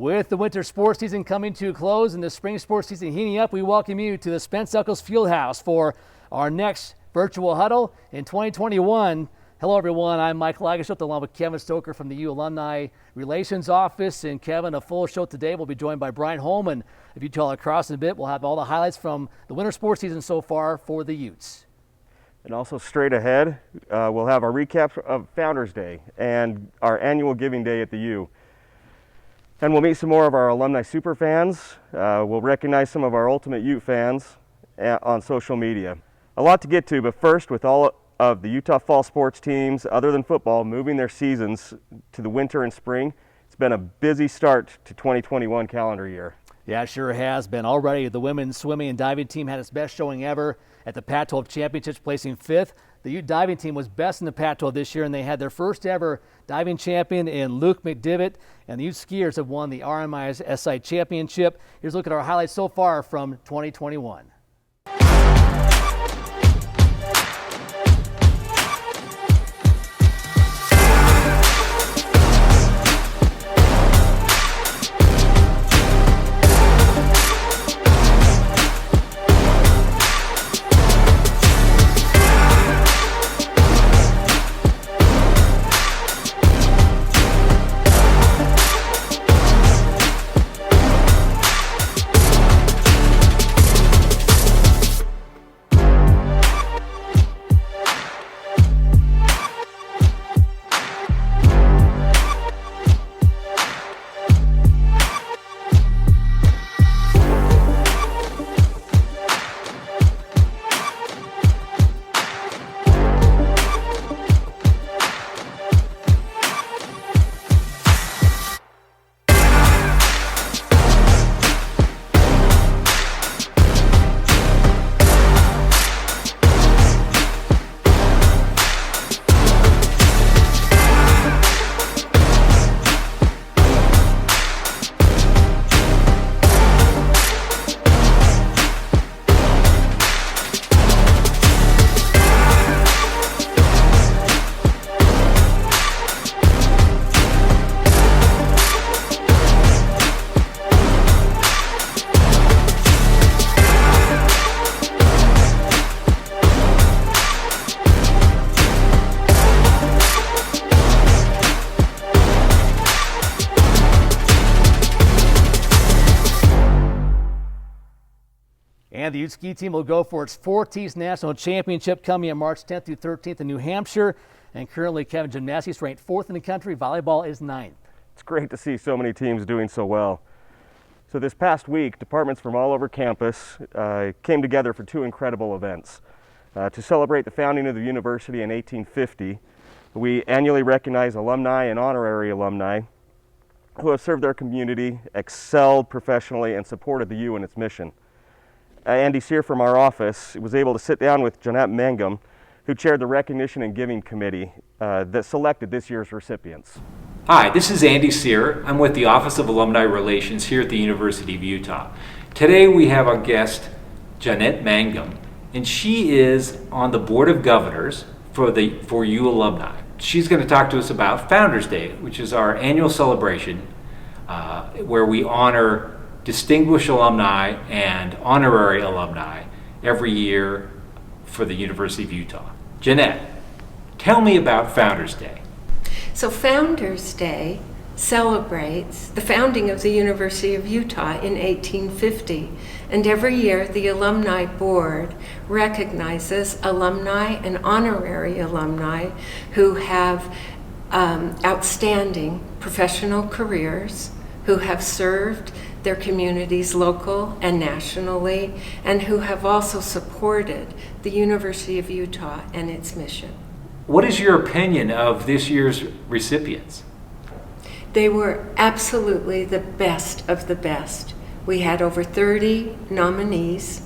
With the winter sports season coming to a close and the spring sports season heating up, we welcome you to the Spence Eccles Fieldhouse for our next virtual huddle in 2021. Hello, everyone. I'm Mike Lagerschultz along with Kevin Stoker from the U Alumni Relations Office. And Kevin, a full show today. We'll be joined by Brian Holman of Ute Lacrosse in a bit. We'll have all the highlights from the winter sports season so far for the Utes. And also straight ahead, we'll have our recap of Founders Day and our annual Giving Day at the U. And we'll meet some more of our alumni superfans. We'll recognize some of our ultimate Ute fans on social media. A lot to get to, but first, with all of the Utah fall sports teams, other than football, moving their seasons to the winter and spring, it's been a busy start to 2021 calendar year. Yeah, it sure has been. Already, the women's swimming and diving team had its best showing ever at the Pac-12 Championships, placing 5th. The Ute diving team was best in the Pac-12 this year, and they had their first ever diving champion in Luke McDivitt. And the Ute skiers have won the RMI's SI Championship. Here's a look at our highlights so far from 2021. And the Ute ski team will go for its 4th National Championship coming on March 10th through 13th in New Hampshire. And currently, Kevin, gymnastics ranked 4th in the country. Volleyball is 9th. It's great to see so many teams doing so well. So this past week, departments from all over campus came together for 2 incredible events. To celebrate the founding of the university in 1850, we annually recognize alumni and honorary alumni who have served their community, excelled professionally, and supported the U in its mission. Andy Sear from our office was able to sit down with Jeanette Mangum, who chaired the Recognition and Giving Committee that selected this year's recipients. Hi, this is Andy Sear. I'm with the Office of Alumni Relations here at the University of Utah. Today we have our guest, Jeanette Mangum, and she is on the Board of Governors for U Alumni. She's going to talk to us about Founders Day, which is our annual celebration where we honor distinguished alumni and honorary alumni every year for the University of Utah. Jeanette, tell me about Founders Day. So Founders Day celebrates the founding of the University of Utah in 1850. And every year the Alumni Board recognizes alumni and honorary alumni who have outstanding professional careers, who have served their communities local and nationally, and who have also supported the University of Utah and its mission. What is your opinion of this year's recipients? They were absolutely the best of the best. We had over 30 nominees,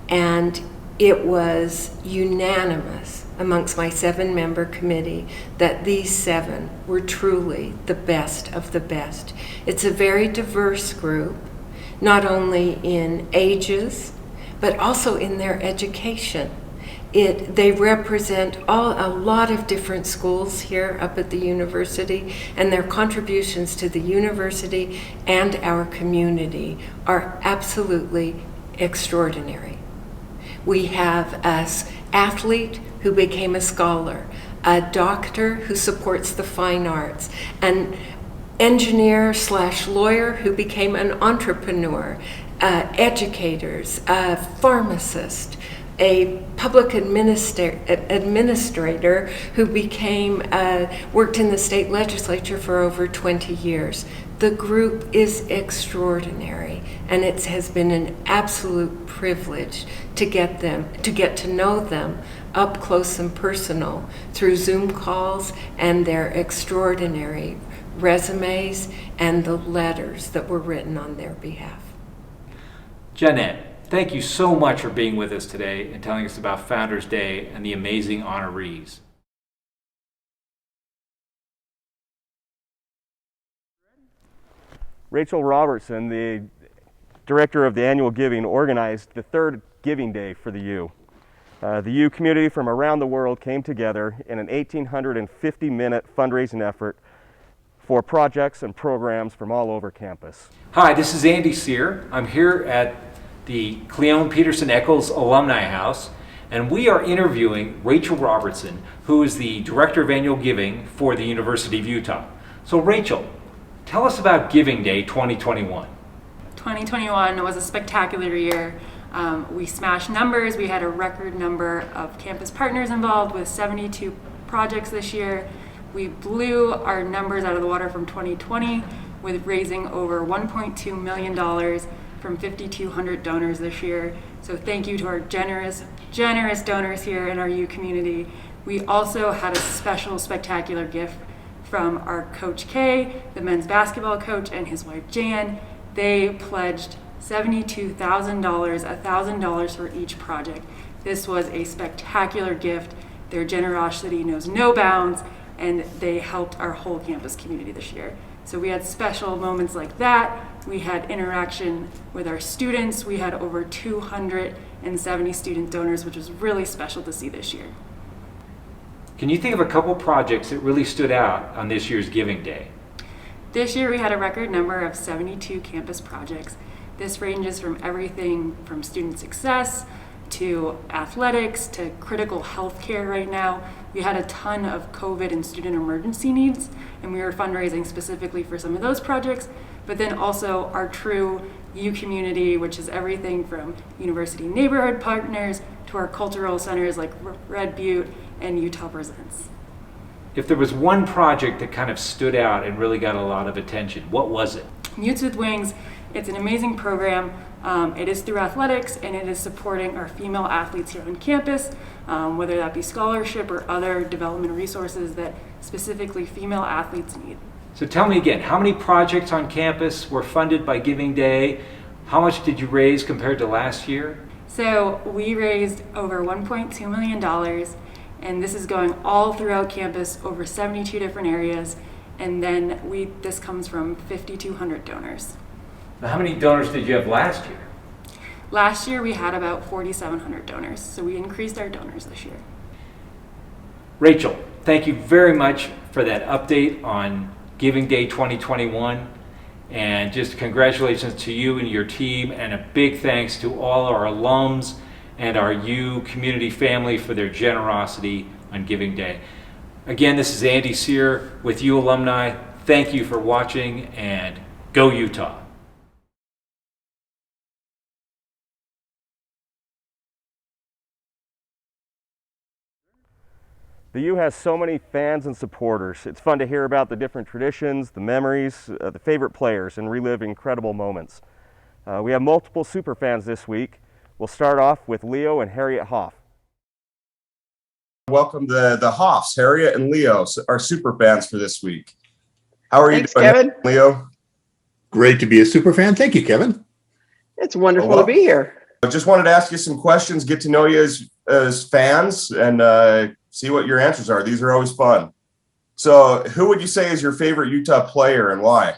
and it was unanimous amongst my 7-member committee that these 7 were truly the best of the best. It's a very diverse group, not only in ages, but also in their education. They represent a lot of different schools here up at the university, and their contributions to the university and our community are absolutely extraordinary. We have an athlete who became a scholar, a doctor who supports the fine arts, an engineer/lawyer who became an entrepreneur, educators, a pharmacist, a public administrator who worked in the state legislature for over 20 years. The group is extraordinary, and it has been an absolute privilege to get to know them up close and personal through Zoom calls and their extraordinary resumes and the letters that were written on their behalf. Jeanette, thank you so much for being with us today and telling us about Founders Day and the amazing honorees. Rachel Robertson, the director of the annual giving, organized the third Giving Day for the U. The U community from around the world came together in an 1,850-minute fundraising effort for projects and programs from all over campus. Hi, this is Andy Sear. I'm here at the Cleone Peterson Eccles Alumni House, and we are interviewing Rachel Robertson, who is the Director of Annual Giving for the University of Utah. So Rachel, tell us about Giving Day 2021. 2021 was a spectacular year. We smashed numbers. We had a record number of campus partners involved with 72 projects this year. We blew our numbers out of the water from 2020 with raising over $1.2 million from 5,200 donors this year. So thank you to our generous donors here in our U community. We also had a special spectacular gift from our Coach K, the men's basketball coach, and his wife Jan. They pledged $72,000, $1,000 for each project. This was a spectacular gift. Their generosity knows no bounds, and they helped our whole campus community this year. So we had special moments like that. We had interaction with our students. We had over 270 student donors, which was really special to see this year. Can you think of a couple projects that really stood out on this year's Giving Day? This year we had a record number of 72 campus projects. This ranges from everything from student success to athletics to critical health care right now. We had a ton of COVID and student emergency needs, and we were fundraising specifically for some of those projects, but then also our true U community, which is everything from university neighborhood partners to our cultural centers like Red Butte and Utah Presents. If there was one project that kind of stood out and really got a lot of attention, what was it? Utes with Wings, it's an amazing program. It is through athletics, and it is supporting our female athletes here on campus, whether that be scholarship or other development resources that specifically female athletes need. So tell me again, how many projects on campus were funded by Giving Day? How much did you raise compared to last year? So we raised over $1.2 million, and this is going all throughout campus, over 72 different areas, and then this comes from 5,200 donors. Now, how many donors did you have last year? Last year we had about 4,700 donors, so we increased our donors this year. Rachel, thank you very much for that update on Giving Day 2021, and just congratulations to you and your team, and a big thanks to all our alums and our U community family for their generosity on Giving Day. Again, this is Andy Sear with U Alumni. Thank you for watching, and go Utah. The U has so many fans and supporters. It's fun to hear about the different traditions, the memories, the favorite players, and relive incredible moments. We have multiple Superfans this week. We'll start off with Leo and Harriet Hoff. Welcome the Hoffs, Harriet and Leo, our Superfans for this week. How are Thanks, you doing, Kevin? Leo? Great to be a super fan. Thank you, Kevin. It's wonderful to be here. I just wanted to ask you some questions, get to know you as fans, and see what your answers are. These are always fun. So who would you say is your favorite Utah player and why?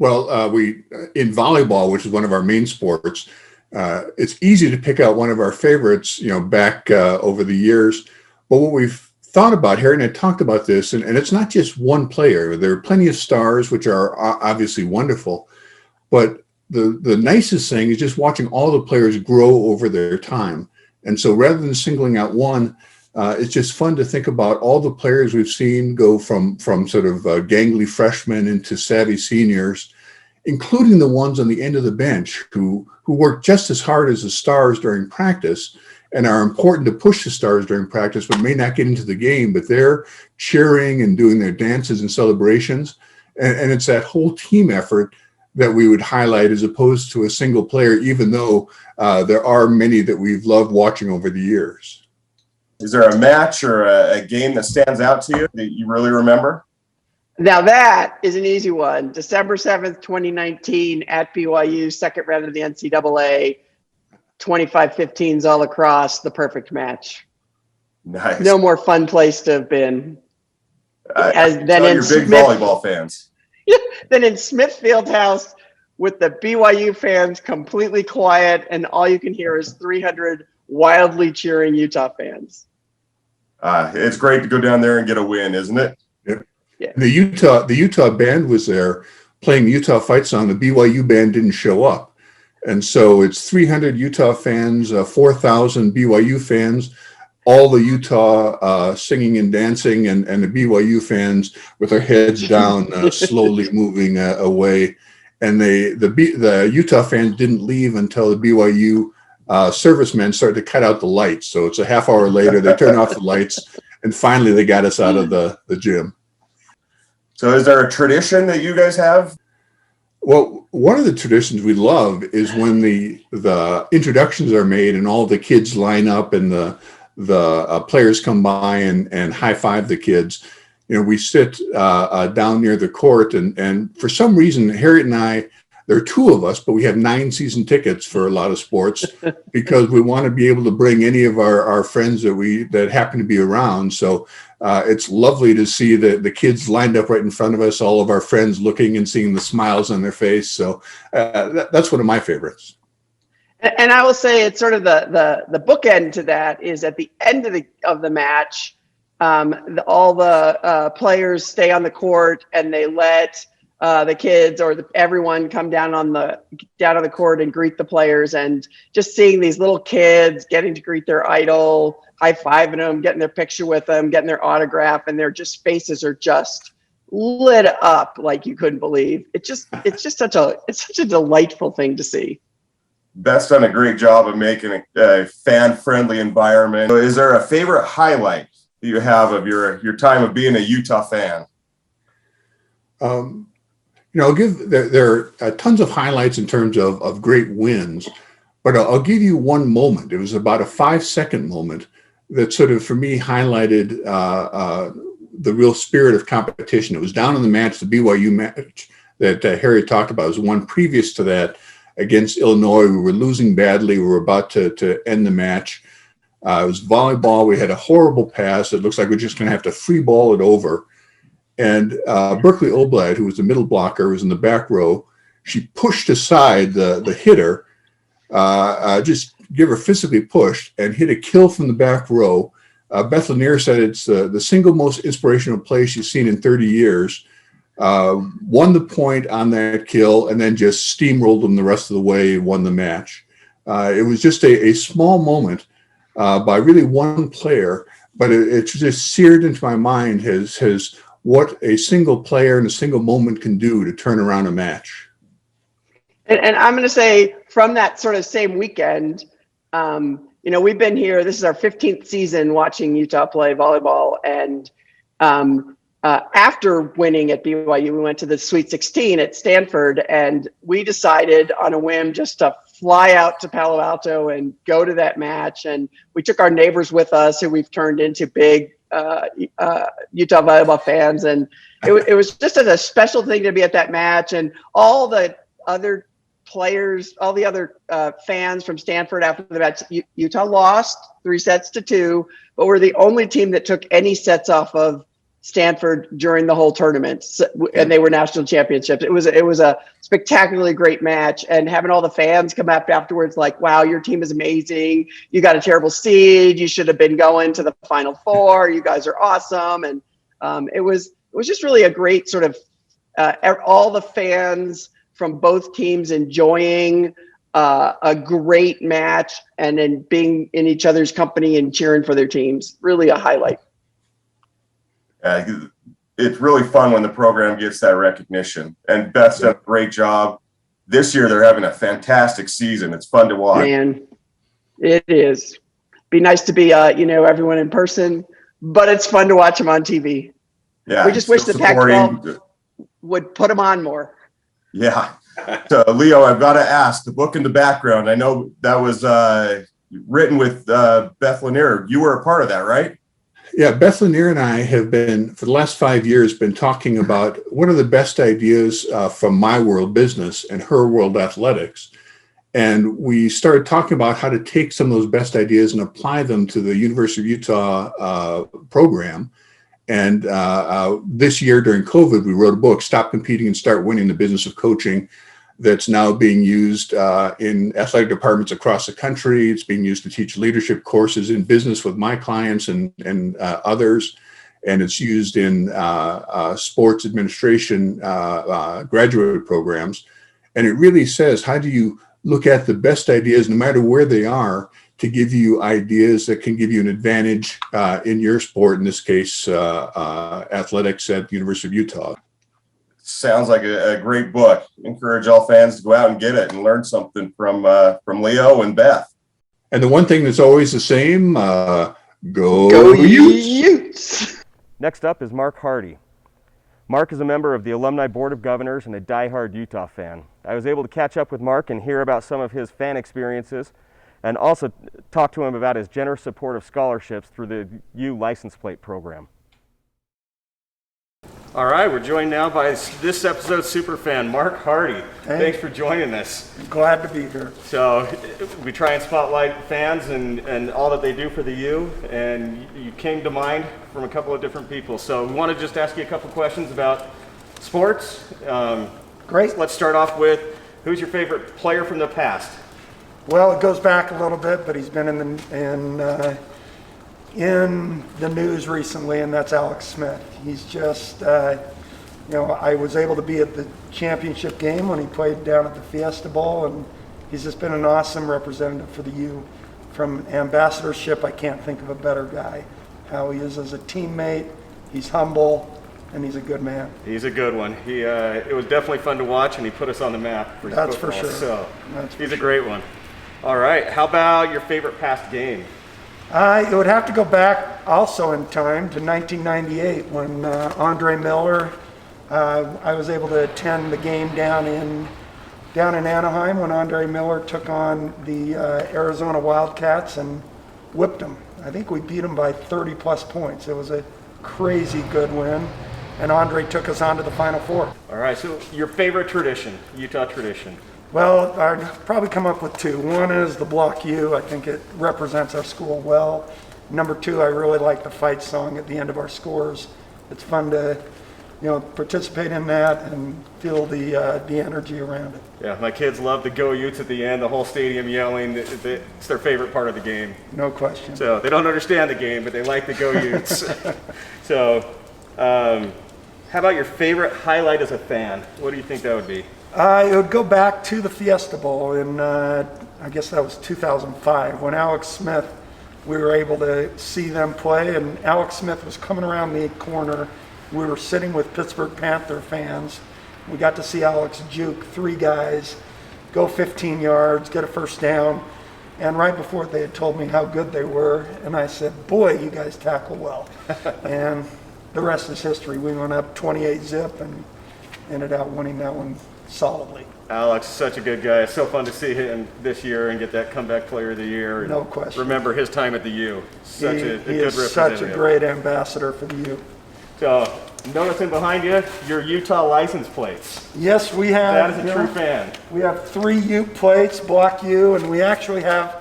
Well, we in volleyball, which is one of our main sports, It's easy to pick out one of our favorites, back over the years. But what we've thought about, Harry and I talked about this, and it's not just one player. There are plenty of stars, which are obviously wonderful. But the nicest thing is just watching all the players grow over their time. And so rather than singling out one, it's just fun to think about all the players we've seen go from sort of gangly freshmen into savvy seniors, including the ones on the end of the bench who work just as hard as the stars during practice and are important to push the stars during practice, but may not get into the game, but they're cheering and doing their dances and celebrations. And it's that whole team effort that we would highlight as opposed to a single player, even though there are many that we've loved watching over the years. Is there a match or a game that stands out to you that you really remember? Now that is an easy one. December 7th, 2019 at BYU, second round of the NCAA, 25-15s all across, the perfect match. Nice. No more fun place to have been. You're big volleyball fans. Then in Smith Fieldhouse with the BYU fans completely quiet and all you can hear is 300 wildly cheering Utah fans. It's great to go down there and get a win, isn't it? Yep. Yeah. The Utah band was there playing the Utah fight song. The BYU band didn't show up. And so it's 300 Utah fans, 4,000 BYU fans, all the Utah singing and dancing, and the BYU fans with their heads down, slowly moving away. And the Utah fans didn't leave until the BYU servicemen started to cut out the lights. So it's a half hour later, they turned off the lights, and finally they got us out of the gym. So is there a tradition that you guys have? Well, one of the traditions we love is when the introductions are made and all the kids line up and the players come by and high five the kids. We sit down near the court, and for some reason, Harriet and I, there are two of us, but we have 9 season tickets for a lot of sports because we want to be able to bring any of our friends that happen to be around. So it's lovely to see the kids lined up right in front of us, all of our friends looking and seeing the smiles on their face. So that's one of my favorites. And I will say it's sort of the bookend to that is at the end of the match, all the players stay on the court and they let the kids or everyone come down on the court and greet the players, and just seeing these little kids getting to greet their idol, high-fiving them, getting their picture with them, getting their autograph, and their just faces are just lit up like you couldn't believe. It's just such a delightful thing to see. Beth's done a great job of making a fan-friendly environment. Is there a favorite highlight that you have of your time of being a Utah fan? There are tons of highlights in terms of great wins, but I'll give you one moment. It was about a 5-second moment that sort of, for me, highlighted the real spirit of competition. It was down in the match, the BYU match that Harry talked about. It was one previous to that against Illinois. We were losing badly. We were about to end the match. It was volleyball. We had a horrible pass. It looks like we're just going to have to free ball it over. And Berkeley Oblad, who was the middle blocker, was in the back row. She pushed aside the hitter, just give her physically pushed, and hit a kill from the back row. Beth Lanier said it's the single most inspirational play she's seen in 30 years. Won the point on that kill, and then just steamrolled them the rest of the way, won the match. It was just a small moment by really one player, but it's just seared into my mind has what a single player and a single moment can do to turn around a match. And I'm going to say from that sort of same weekend, we've been here. This is our 15th season watching Utah play volleyball. And after winning at BYU, we went to the Sweet 16 at Stanford, and we decided on a whim just to fly out to Palo Alto and go to that match. And we took our neighbors with us, who we've turned into big Utah volleyball fans, and it was just a special thing to be at that match. And all the other players, all the other fans from Stanford after the match, Utah lost 3-2, but we're the only team that took any sets off of Stanford during the whole tournament, and they were national championships. It was a spectacularly great match, and having all the fans come up afterwards like, wow, your team is amazing. You got a terrible seed. You should have been going to the Final Four. You guys are awesome. And it was just really a great sort of all the fans from both teams enjoying a great match and then being in each other's company and cheering for their teams. Really a highlight. It's really fun when the program gets that recognition. And Beth's done a great job. This year they're having a fantastic season. It's fun to watch. Man, it is. Be nice to be, everyone in person, but it's fun to watch them on TV. Yeah, we just wish the Pac-12 would put them on more. Yeah. So, Leo, I've got to ask, the book in the background, I know that was written with Beth Lanier. You were a part of that, right? Yeah, Beth Lanier and I have been, for the last 5 years, been talking about one of the best ideas from my world business and her world athletics. And we started talking about how to take some of those best ideas and apply them to the University of Utah program. And this year during COVID, we wrote a book, Stop Competing and Start Winning, the Business of Coaching, that's now being used in athletic departments across the country. It's being used to teach leadership courses in business with my clients and others. And it's used in sports administration graduate programs. And it really says, how do you look at the best ideas, no matter where they are, to give you ideas that can give you an advantage in your sport, in this case, athletics at the University of Utah. Sounds like a great book. Encourage all fans to go out and get it and learn something from Leo and Beth. And the one thing that's always the same, go Utes! Next up is Mark Hardy. Mark is a member of the Alumni Board of Governors and a diehard Utah fan. I was able to catch up with Mark and hear about some of his fan experiences and also talk to him about his generous support of scholarships through the U license plate program. All right, we're joined now by this episode's Superfan, Mark Hardy. Hey. Thanks for joining us. Glad to be here. So we try and spotlight fans and all that they do for the U, and you came to mind from a couple of different people. So we want to just ask you a couple questions about sports. Great. Let's start off with, who's your favorite player from the past? Well, it goes back a little bit, but he's been in the news recently, and that's Alex Smith. He's just, I was able to be at the championship game when he played down at the Fiesta Bowl, and he's just been an awesome representative for the U. From ambassadorship, I can't think of a better guy. How he is as a teammate, he's humble, and he's a good man. He's a good one. It was definitely fun to watch, and he put us on the map for That's football, for sure. So That's he's for a great one. All right, how about your favorite past game? It would have to go back also in time to 1998 when Andre Miller, I was able to attend the game down in Anaheim when Andre Miller took on the Arizona Wildcats and whipped them. I think we beat them by 30 plus points. It was a crazy good win, and Andre took us on to the Final Four. All right, so your favorite tradition, Utah tradition? Well, I'd probably come up with two. One is the Block U. I think it represents our school well. Number two, I really like the fight song at the end of our scores. It's fun to, participate in that and feel the energy around it. Yeah, my kids love the Go Utes at the end, the whole stadium yelling. It's their favorite part of the game. No question. So they don't understand the game, but they like the Go Utes. So how about your favorite highlight as a fan? What do you think that would be? It would go back to the Fiesta Bowl in, I guess that was 2005, when Alex Smith, we were able to see them play, and Alex Smith was coming around the corner. We were sitting with Pittsburgh Panther fans. We got to see Alex juke three guys, go 15 yards, get a first down, and right before they had told me how good they were, and I said, boy, you guys tackle well. And the rest is history. We went up 28-zip and ended up winning that one solidly. Alex is such a good guy. It's so fun to see him this year and get that comeback player of the year. No question. Remember his time at the U. He is such a great ambassador for the U. So, noticing behind you, your Utah license plates. Yes, we have. That is a true fan. We have 3 Ute plates, Block U, and we actually have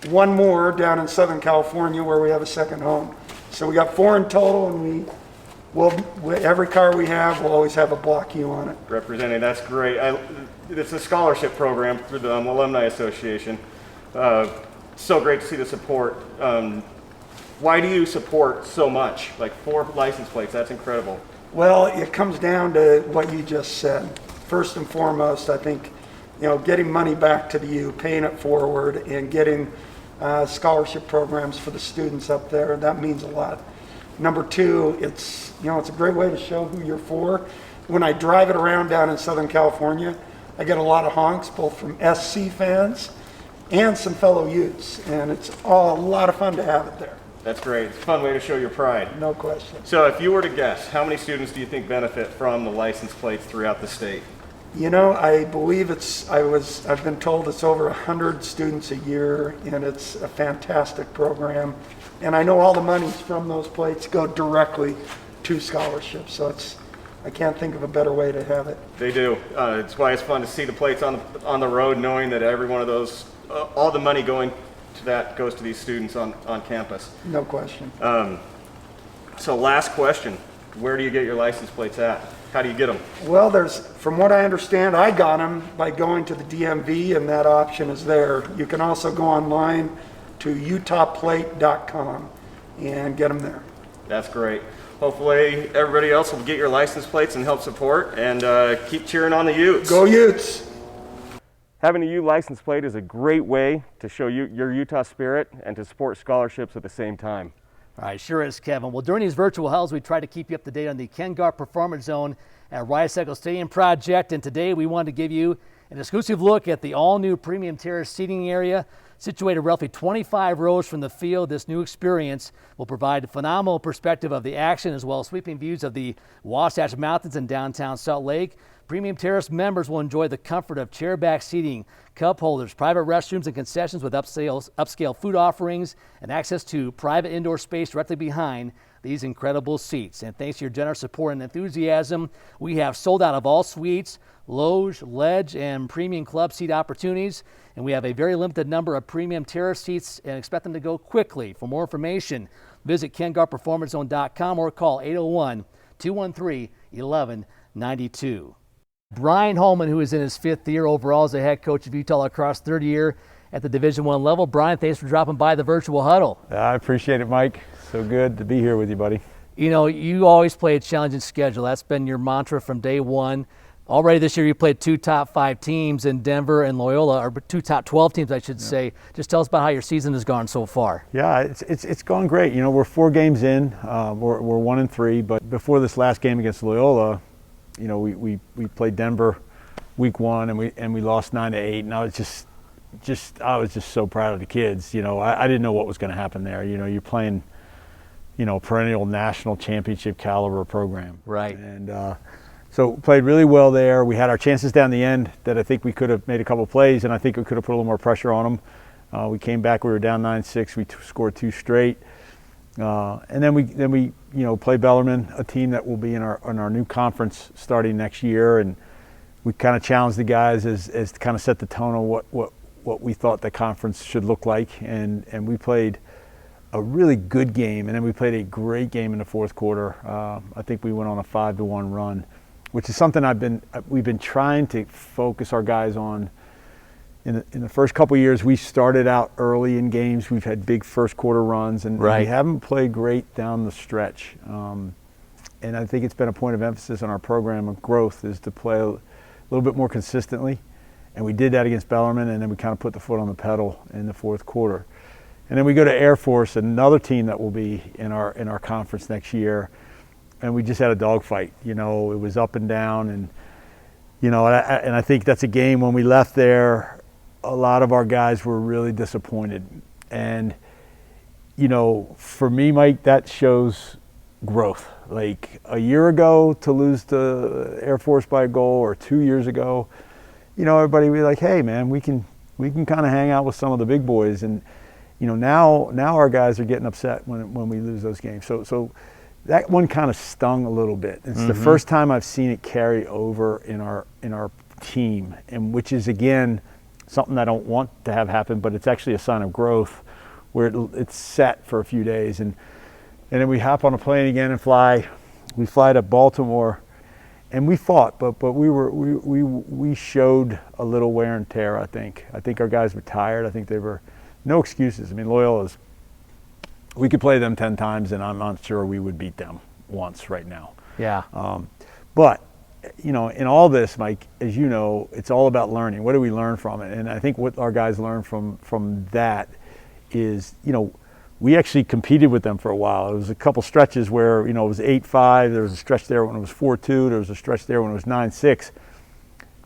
one more down in Southern California where we have a second home. So we got 4 in total, and every car we have will always have a Block U on it. Representing, that's great. It's a scholarship program through the Alumni Association. So great to see the support. Why do you support so much? Like 4 license plates, that's incredible. Well, it comes down to what you just said. First and foremost, I think, getting money back to the U, paying it forward, and getting scholarship programs for the students up there, that means a lot. Number 2, it's a great way to show who you're for. When I drive it around down in Southern California, I get a lot of honks, both from SC fans and some fellow Utes, and it's all a lot of fun to have it there. That's great. It's a fun way to show your pride. No question. So if you were to guess, how many students do you think benefit from the license plates throughout the state? I believe I've been told it's over 100 students a year, and it's a fantastic program. And I know all the monies from those plates go directly to scholarships, so I can't think of a better way to have it. They do. It's why it's fun to see the plates on the road, knowing that every one of those, all the money going to that goes to these students on campus. No question. So last question, where do you get your license plates at? How do you get them? Well, from what I understand, I got them by going to the DMV, and that option is there. You can also go online to utahplate.com and get them there. That's great. Hopefully everybody else will get your license plates and help support, and keep cheering on the Utes. Go Utes! Having a U license plate is a great way to show your Utah spirit and to support scholarships at the same time. All right, sure is, Kevin. Well, during these virtual huddles, we try to keep you up to date on the Ken Garff Performance Zone at Rice Eccles Stadium project, and today we wanted to give you an exclusive look at the all-new premium terrace seating area. Situated roughly 25 rows from the field, this new experience will provide a phenomenal perspective of the action as well as sweeping views of the Wasatch Mountains and downtown Salt Lake. Premium Terrace members will enjoy the comfort of chair-back seating, cup holders, private restrooms and concessions with upscale food offerings, and access to private indoor space directly behind these incredible seats. And thanks to your generous support and enthusiasm, we have sold out of all suites, loge, ledge, and premium club seat opportunities. And we have a very limited number of premium terrace seats and expect them to go quickly. For more information, visit KenGarffPerformanceZone.com or call 801-213-1192. Brian Holman, who is in his 5th year overall as the head coach of Utah Lacrosse, 3rd year at the Division I level. Brian, thanks for dropping by the virtual huddle. I appreciate it, Mike. So good to be here with you, buddy. You always play a challenging schedule. That's been your mantra from day one. Already this year you played 2 top 5 teams in Denver and Loyola, or 2 top 12 teams, I should say. Just tell us about how your season has gone so far. Yeah, it's gone great. We're 4 games in. We're 1-3, but before this last game against Loyola, we played Denver week 1 and we lost 9-8, and I was just so proud of the kids. I didn't know what was going to happen there. You're playing, perennial national championship caliber program. Right. And so played really well there. We had our chances down the end that I think we could have made a couple plays, and I think we could have put a little more pressure on them. We came back. We were down 9-6. We scored 2 straight. And then we play Bellarmine, a team that will be in our new conference starting next year, and we kind of challenged the guys as to kind of set the tone on what we thought the conference should look like, and we played a really good game, and then we played a great game in the 4th quarter. I think we went on a 5-1 run, which is something we've been trying to focus our guys on. In the first couple of years, we started out early in games. We've had big first quarter runs, and we haven't played great down the stretch. And I think it's been a point of emphasis on our program of growth is to play a little bit more consistently. And we did that against Bellarmine, and then we kind of put the foot on the pedal in the 4th quarter. And then we go to Air Force, another team that will be in our conference next year, and we just had a dogfight. It was up and down, and I think that's a game when we left there. A lot of our guys were really disappointed. And, for me, Mike, that shows growth. Like a year ago to lose to Air Force by a goal, or 2 years ago, everybody would be like, hey, man, we can kind of hang out with some of the big boys. And, now our guys are getting upset when we lose those games. So that one kind of stung a little bit. It's the first time I've seen it carry over in our team, and which is, again, something I don't want to have happen, but it's actually a sign of growth where it's set for a few days. And then we hop on a plane again and fly we fly to Baltimore, and we fought, but we showed a little wear and tear. I think our guys were tired. I think they were no excuses. I mean, Loyola's, we could play them 10 times, and I'm not sure we would beat them once right now. Yeah. But you know, in all this, Mike, as you know, it's all about learning. What do we learn from it? And I think what our guys learned from that is, you know, we actually competed with them for a while. It was a couple stretches where, you know, it was 8-5. There was a stretch there when it was 4-2. There was a stretch there when it was 9-6.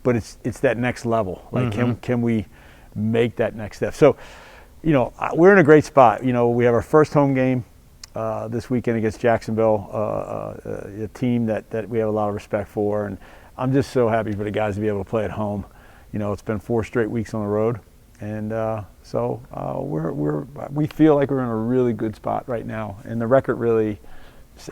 But it's that next level. Like, can we make that next step? So, you know, we're in a great spot. You know, we have our first home game this weekend against Jacksonville, a team that we have a lot of respect for. And I'm just so happy for the guys to be able to play at home. You know, it's been 4 straight weeks on the road. And so we feel like we're in a really good spot right now. And the record really,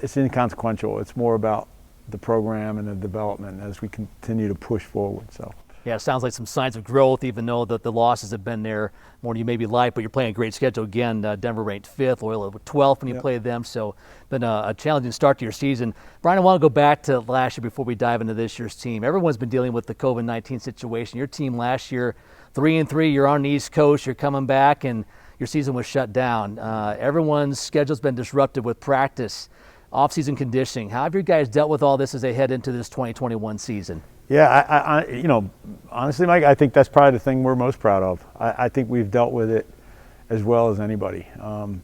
it's inconsequential. It's more about the program and the development as we continue to push forward. So. Yeah, it sounds like some signs of growth, even though the losses have been there more than you maybe like, but you're playing a great schedule. Again, Denver ranked 5th, Loyola 12th when you played them, so been a challenging start to your season. Brian, I want to go back to last year before we dive into this year's team. Everyone's been dealing with the COVID-19 situation. Your team last year, 3-3, you're on the East Coast, you're coming back, and your season was shut down. Everyone's schedule's been disrupted with practice, off-season conditioning. How have you guys dealt with all this as they head into this 2021 season? Yeah, I you know, honestly, Mike, I think that's probably the thing we're most proud of. I think we've dealt with it as well as anybody. You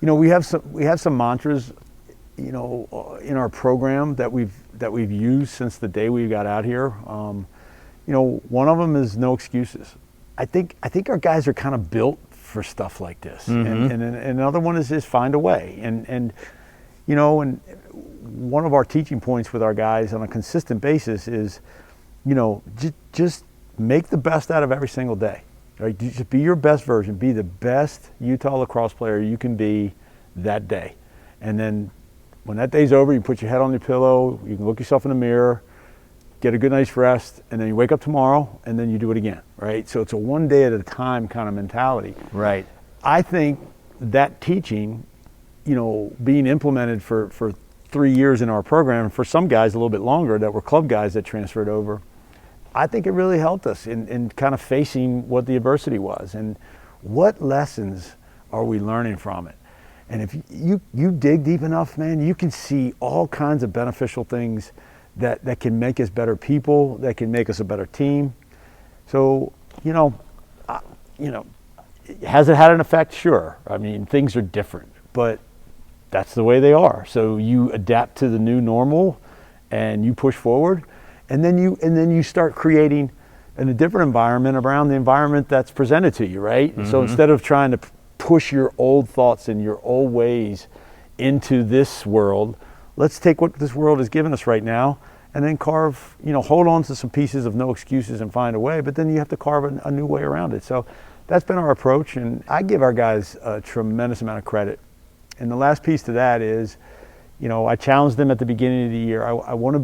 know, we have some mantras, you know, in our program that we've used since the day we got out here. You know, one of them is no excuses. I think our guys are kind of built for stuff like this, and another one is just find a way. And you know, and one of our teaching points with our guys on a consistent basis is, you know, just make the best out of every single day. Right? Just be your best version. Be the best Utah lacrosse player you can be that day. And then when that day's over, you put your head on your pillow, you can look yourself in the mirror, get a good night's rest, and then you wake up tomorrow, and then you do it again, right? So it's a one day at a time kind of mentality. Right. I think that teaching, you know, being implemented for 3 years in our program, for some guys a little bit longer that were club guys that transferred over, I think it really helped us in kind of facing what the adversity was and what lessons are we learning from it. And if you dig deep enough, man, you can see all kinds of beneficial things that can make us better people, that can make us a better team. So, you know, has it had an effect? Sure. I mean, things are different, but that's the way they are. So you adapt to the new normal and you push forward, and then you start creating in a different environment around the environment that's presented to you, right? So instead of trying to push your old thoughts and your old ways into this world, let's take what this world has given us right now and then carve, you know, hold on to some pieces of no excuses and find a way, but then you have to carve a new way around it. So that's been our approach, and I give our guys a tremendous amount of credit. And the last piece to that is, you know, I challenged them at the beginning of the year. I want to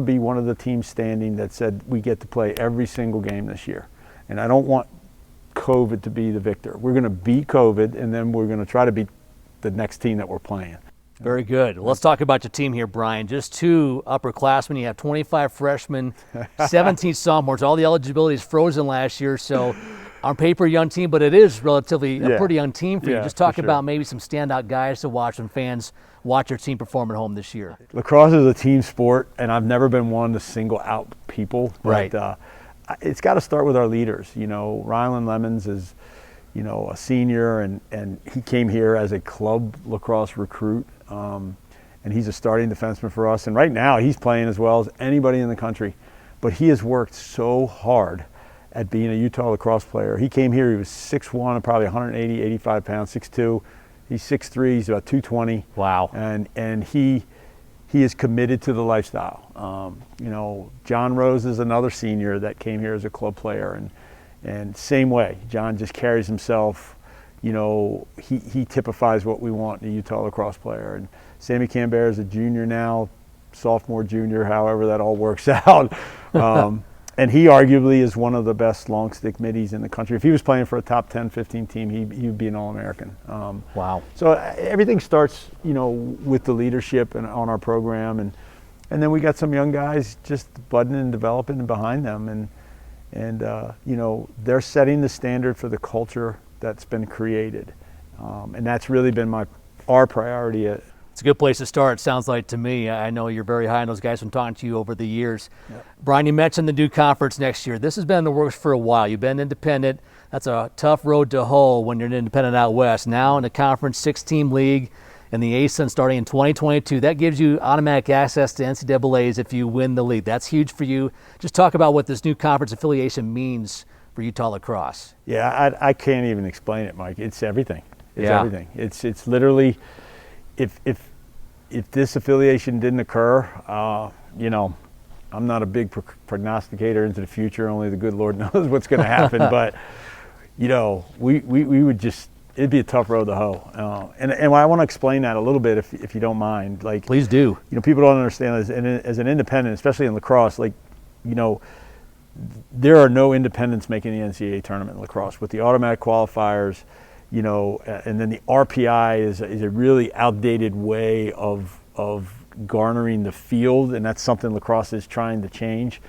be one of the teams standing that said we get to play every single game this year. And I don't want COVID to be the victor. We're going to beat COVID, and then we're going to try to beat the next team that we're playing. Very good. Let's talk about your team here, Brian. Just 2 upperclassmen. You have 25 freshmen, 17 sophomores. All the eligibility is frozen last year, so on paper, a young team, but it is relatively a pretty young team for you. Just talk about maybe some standout guys to watch when fans watch your team perform at home this year. Lacrosse is a team sport, and I've never been one to single out people. Right. But, it's got to start with our leaders. You know, Rylan Lemons is, you know, a senior, and he came here as a club lacrosse recruit, and he's a starting defenseman for us. And right now, he's playing as well as anybody in the country. But he has worked so hard at being a Utah lacrosse player. He came here, he was 6'1", probably 180, 85 pounds, 6'2". He's 6'3", he's about 220. Wow. And he is committed to the lifestyle. You know, John Rose is another senior that came here as a club player, and same way. John just carries himself, you know, he typifies what we want in a Utah lacrosse player. And Sammy Cambert is a junior now, sophomore, junior, however that all works out. And he arguably is one of the best long stick middies in the country. If he was playing for a top 10, 15 team, he'd be an All-American. Wow. So everything starts, with the leadership and on our program, and then we got some young guys just budding and developing behind them, and they're setting the standard for the culture that's been created, and that's really been our priority. It's a good place to start, sounds like to me. I know you're very high on those guys from talking to you over the years. Yep. Brian, you mentioned the new conference next year. This has been in the works for a while. You've been independent. That's a tough road to hoe when you're an independent out west. Now in the conference 6-team league and the ASUN starting in 2022, that gives you automatic access to NCAAs if you win the league. That's huge for you. Just talk about what this new conference affiliation means for Utah lacrosse. Yeah, I can't even explain it, Mike. It's everything. It's everything. It's literally, if this affiliation didn't occur, I'm not a big prognosticator into the future. Only the good Lord knows what's going to happen. But we would just, it'd be a tough road to hoe. And I want to explain that a little bit, if you don't mind. Like, please do. People don't understand as an independent, especially in lacrosse. There are no independents making the NCAA tournament in lacrosse with the automatic qualifiers. And then the RPI is a really outdated way of garnering the field, and that's something lacrosse is trying to change.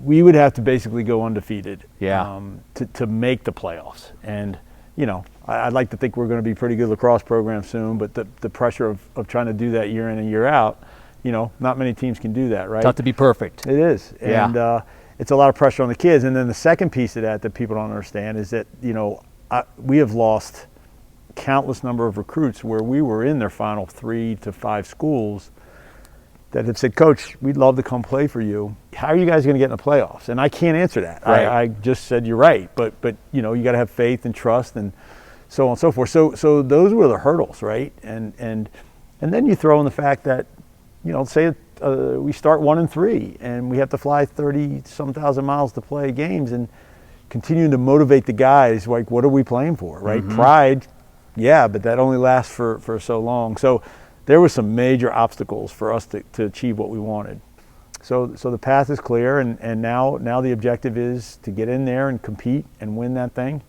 We would have to basically go undefeated to make the playoffs. And, I'd like to think we're going to be a pretty good lacrosse program soon, but the pressure of trying to do that year in and year out, not many teams can do that, right? Tough to be perfect. It is. Yeah. And it's a lot of pressure on the kids. And then the second piece of that people don't understand is that, we have lost countless number of recruits where we were in their final 3 to 5 schools that have said, Coach, we'd love to come play for you. How are you guys going to get in the playoffs? And I can't answer that. Right. I just said you're right, but you got to have faith and trust and so on and so forth. So those were the hurdles, right? And then you throw in the fact that say we start 1-3 and we have to fly 30-some thousand miles to play games, and continuing to motivate the guys, like, what are we playing for, right? Mm-hmm. Pride, but that only lasts for so long. So there were some major obstacles for us to achieve what we wanted. So the path is clear, and now the objective is to get in there and compete and win that thing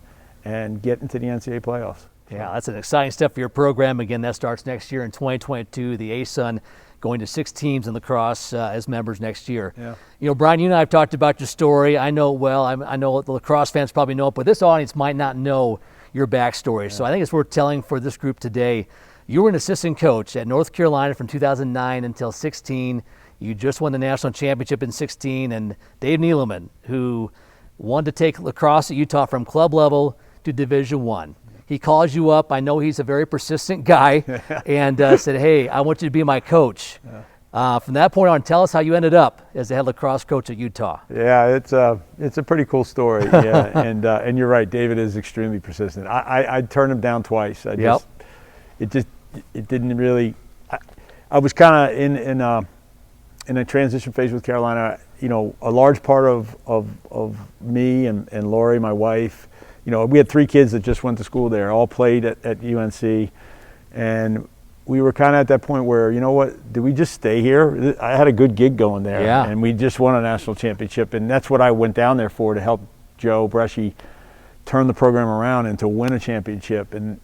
and get into the NCAA playoffs. Yeah, that's an exciting step for your program. Again, that starts next year in 2022. The ASUN going to 6 teams in lacrosse as members next year. Yeah. Brian, you and I have talked about your story. I know it well. I know the lacrosse fans probably know it, but this audience might not know your backstory. Yeah. So I think it's worth telling for this group today. You were an assistant coach at North Carolina from 2009 until 16. You just won the national championship in 16, and Dave Neeleman, who wanted to take lacrosse at Utah from club level to Division I. He calls you up. I know he's a very persistent guy, and said, "Hey, I want you to be my coach." From that point on, tell us how you ended up as the head lacrosse coach at Utah. Yeah, it's a pretty cool story. Yeah, and you're right. David is extremely persistent. I turned him down twice. It didn't really. I was kind of in a transition phase with Carolina. A large part of me and Lori, my wife. We had 3 kids that just went to school there, all played at UNC, and we were kind of at that point where, do we just stay here? I had a good gig going there, and we just won a national championship, and that's what I went down there for, to help Joe Bresci turn the program around and to win a championship, and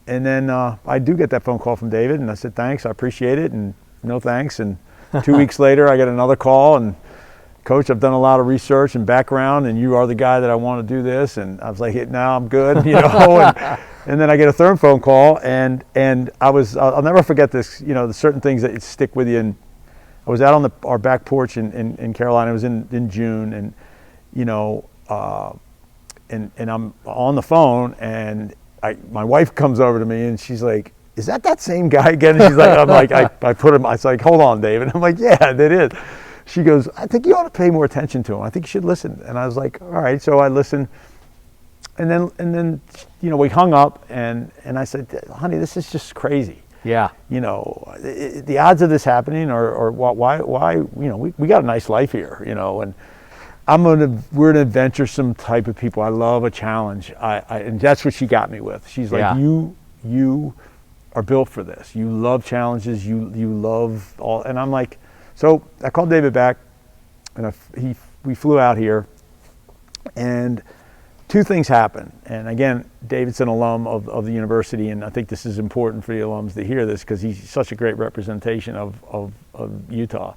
then I do get that phone call from David, and I said, thanks, I appreciate it, and no thanks, and 2 weeks later I get another call, and Coach, I've done a lot of research and background, and you are the guy that I want to do this. And I was like, now I'm good, and then I get a third phone call, and I'll never forget this. The certain things that stick with you. And I was out on our back porch in Carolina. It was in June, and and I'm on the phone, and my wife comes over to me, and she's like, "Is that same guy again?" And she's like, I put him. I was like, "Hold on, David." I'm like, "Yeah, that is." She goes, "I think you ought to pay more attention to him. I think you should listen." And I was like, "All right." So I listened, and then we hung up, and I said, "Honey, this is just crazy." Yeah. The odds of this happening are why we got a nice life here, and we're an adventuresome type of people. I love a challenge. And that's what she got me with. She's like, you are built for this. You love challenges. You love all. And I'm like. So I called David back, we flew out here, and two things happened. And again, David's an alum of the university, and I think this is important for the alums to hear this because he's such a great representation of Utah.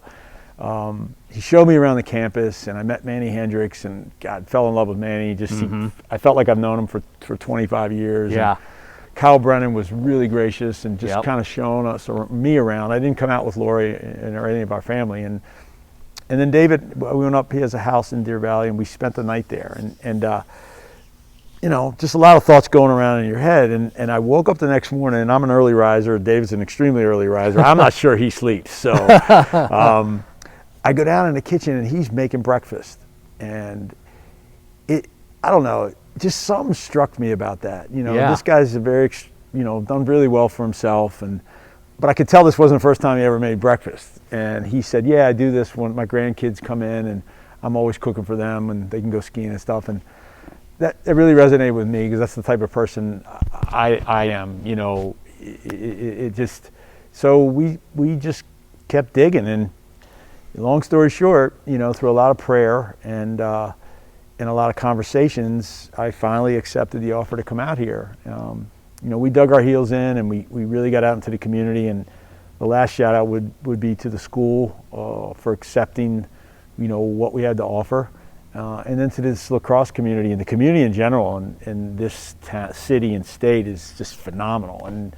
He showed me around the campus, and I met Manny Hendricks, and God, fell in love with Manny. I felt like I've known him for 25 years. Yeah. And Kyle Brennan was really gracious and just kind of showing us or me around. I didn't come out with Lori or any of our family, and then David, we went up. He has a house in Deer Valley, and we spent the night there, and you know, just a lot of thoughts going around in your head. And I woke up the next morning, and I'm an early riser. David's an extremely early riser. I'm not sure he sleeps. So I go down in the kitchen, and he's making breakfast. And I don't know, just something struck me about that. You know, this guy's done really well for himself. But I could tell this wasn't the first time he ever made breakfast. And he said, yeah, I do this when my grandkids come in, and I'm always cooking for them, and they can go skiing and stuff. And that really resonated with me because that's the type of person I am, you know. So we just kept digging, and long story short, you know, through a lot of prayer and a lot of conversations, I finally accepted the offer to come out here. You know, we dug our heels in, and we really got out into the community, and the last shout out would be to the school for accepting, you know, what we had to offer. And then to this lacrosse community, and the community in general, and this city and state is just phenomenal. And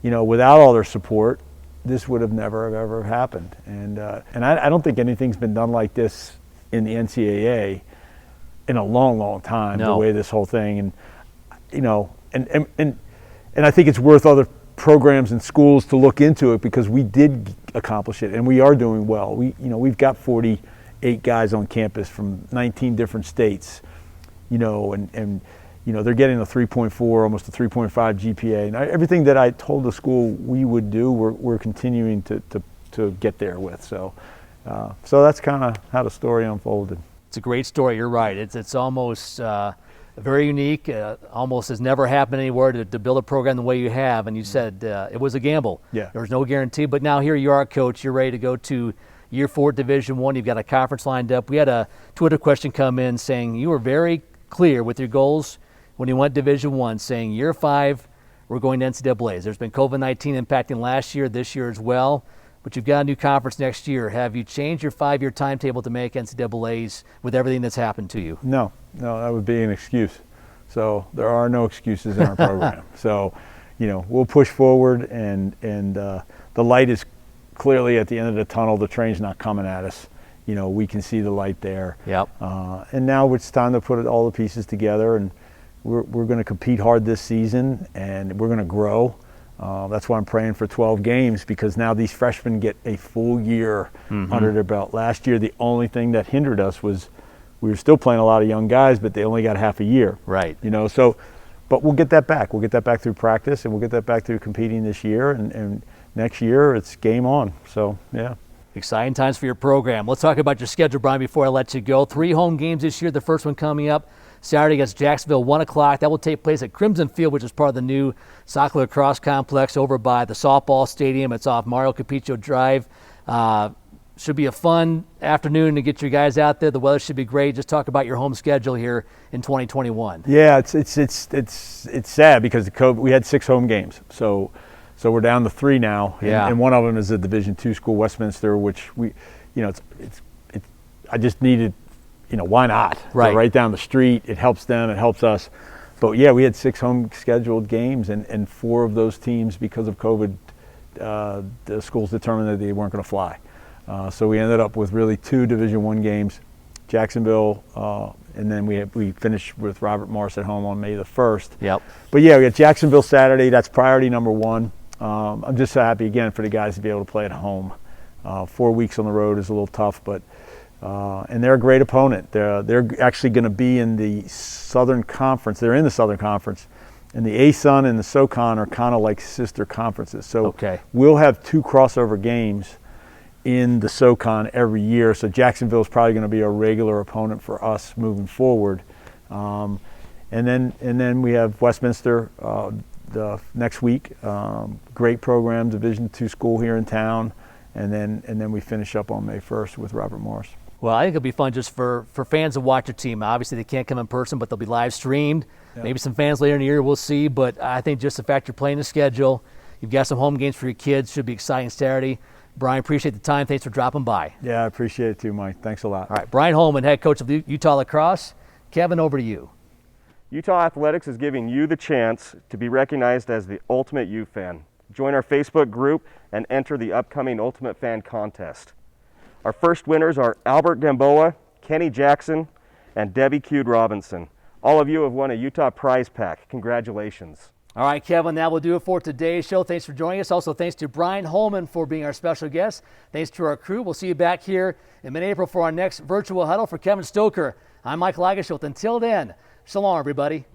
you know, without all their support, this would have never have ever happened. And I don't think anything's been done like this in the NCAA in a long, long time. No. The way this whole thing, and you know, and I think it's worth other programs and schools to look into it because we did accomplish it, and we are doing well. We've got 48 guys on campus from 19 different states, you know, and you know, they're getting a 3.4, almost a 3.5 GPA. And everything that I told the school we would do, we're continuing to get there with. So that's kind of how the story unfolded. It's a great story. You're right. It's almost very unique. Almost has never happened anywhere to build a program the way you have. And you said it was a gamble. Yeah. There was no guarantee. But now here you are, Coach. You're ready to go to Year 4 Division I. You've got a conference lined up. We had a Twitter question come in saying you were very clear with your goals when you went Division I, saying Year 5, we're going to NCAAs. There's been COVID-19 impacting last year, this year as well, but you've got a new conference next year. Have you changed your 5-year timetable to make NCAAs with everything that's happened to you? No, that would be an excuse. So there are no excuses in our program. So, you know, we'll push forward, and the light is clearly at the end of the tunnel. The train's not coming at us. You know, we can see the light there. Yep. And now it's time to put all the pieces together, and we're going to compete hard this season, and we're going to grow. That's why I'm praying for 12 games, because now these freshmen get a full year under their belt. Last year, the only thing that hindered us was we were still playing a lot of young guys, but they only got half a year. Right. You know, so, but we'll get that back. We'll get that back through practice, and we'll get that back through competing this year, and next year it's game on. So, yeah. Exciting times for your program. Let's talk about your schedule, Brian, before I let you go. 3 home games this year, the first one coming up Saturday against Jacksonville, 1 o'clock. That will take place at Crimson Field, which is part of the new soccer lacrosse complex over by the softball stadium. It's off Mario Capiccio Drive. Should be a fun afternoon to get your guys out there. The weather should be great. Just talk about your home schedule here in 2021. Yeah, it's sad because we had 6 home games. So we're down to 3 now, and one of them is a Division II school, Westminster, which I just needed, why not? Right. They're right down the street. It helps them, it helps us. But yeah, we had 6 home scheduled games, and 4 of those teams, because of COVID, the schools determined that they weren't going to fly. So we ended up with really 2 Division I games, Jacksonville, and then we finished with Robert Morris at home on May the 1st. Yep. But yeah, we got Jacksonville Saturday. That's priority number 1. I'm just so happy again for the guys to be able to play at home. 4 weeks on the road is a little tough, but and they're a great opponent. They're actually going to be in the Southern Conference. They're in the Southern Conference, and the ASUN and the SoCon are kind of like sister conferences. So we'll have 2 crossover games in the SoCon every year. So Jacksonville is probably going to be a regular opponent for us moving forward. And then we have Westminster the next week. Great program, Division II school here in town, and then we finish up on May 1st with Robert Morris. Well, I think it'll be fun just for fans to watch your team. Obviously, they can't come in person, but they'll be live streamed. Yep. Maybe some fans later in the year, we'll see. But I think just the fact you're playing the schedule, you've got some home games for your kids, should be exciting Saturday. Brian, appreciate the time. Thanks for dropping by. Yeah, I appreciate it too, Mike. Thanks a lot. All right, Brian Holman, head coach of Utah Lacrosse. Kevin, over to you. Utah Athletics is giving you the chance to be recognized as the ultimate Ute fan. Join our Facebook group and enter the upcoming Ultimate Fan Contest. Our first winners are Albert Gamboa, Kenny Jackson, and Debbie Cude Robinson. All of you have won a Utah prize pack. Congratulations. All right, Kevin, that will do it for today's show. Thanks for joining us. Also, thanks to Brian Holman for being our special guest. Thanks to our crew. We'll see you back here in mid-April for our next virtual huddle. For Kevin Stoker, I'm Mike Lagerschultz. Until then, so long, everybody.